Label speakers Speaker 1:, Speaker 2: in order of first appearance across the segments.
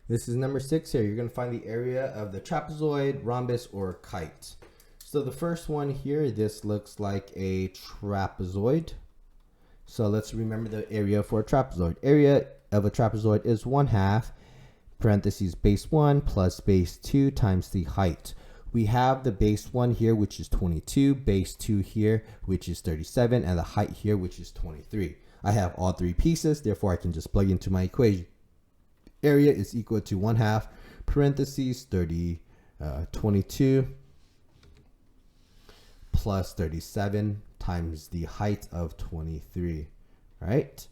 Speaker 1: This is number 6 here. You're going to find the area of the trapezoid, rhombus, or kite. So the first one here, this looks like a trapezoid. So let's remember the area for a trapezoid. Area of a trapezoid is 1/2 parentheses base 1 plus base 2 times the height. We have the base 1 here, which is 22, base 2 here, which is 37, and the height here, which is 23. I have all three pieces, therefore I can just plug into my equation. Area is equal to 1/2 parentheses 22 plus 37 times the height of 23. All right.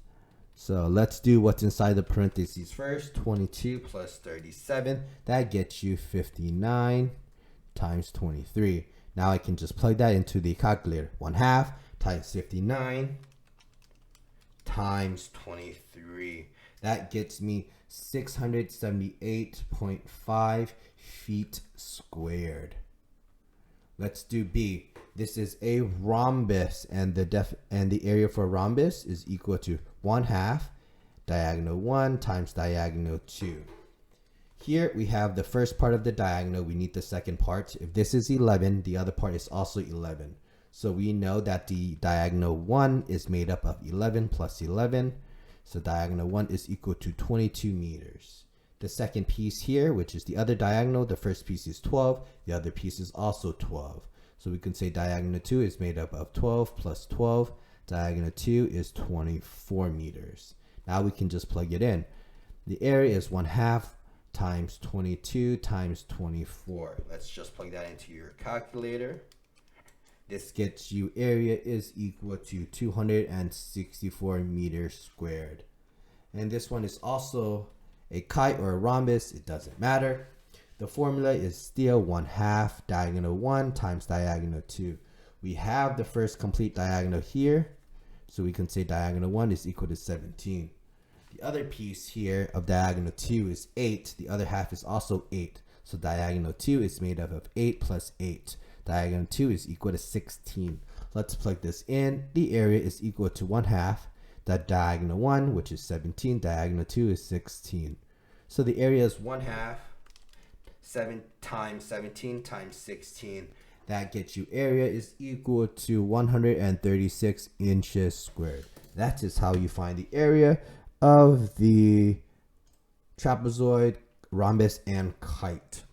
Speaker 1: So let's do what's inside the parentheses first. 22 plus 37, that gets you 59 times 23. Now I can just plug that into the calculator. 1/2 times 59 times 23. That gets me 678.5 feet squared. Let's do B. This is a rhombus, and the area for a rhombus is equal to 1/2 diagonal 1 times diagonal 2. Here we have the first part of the diagonal. We need the second part. If this is 11, the other part is also 11. So we know that the diagonal 1 is made up of 11 plus 11. So diagonal 1 is equal to 22 meters. The second piece here, which is the other diagonal, the first piece is 12. The other piece is also 12. So we can say diagonal 2 is made up of 12 plus 12. Diagonal 2 is 24 meters. Now we can just plug it in. The area is 1/2 times 22 times 24. Let's just plug that into your calculator. This gets you area is equal to 264 meters squared. And this one is also a kite or a rhombus. It doesn't matter. The formula is still 1/2 diagonal 1 times diagonal 2. We have the first complete diagonal here, so we can say diagonal 1 is equal to 17. The other piece here of diagonal 2 is 8. The other half is also 8. So diagonal 2 is made up of 8 plus 8. Diagonal 2 is equal to 16. Let's plug this in. The area is equal to 1/2. That diagonal 1, which is 17, diagonal 2 is 16. So the area is 1/2 7 times 17 times 16. That gets you area is equal to 136 inches squared. That is how you find the area of the trapezoid, rhombus, and kite.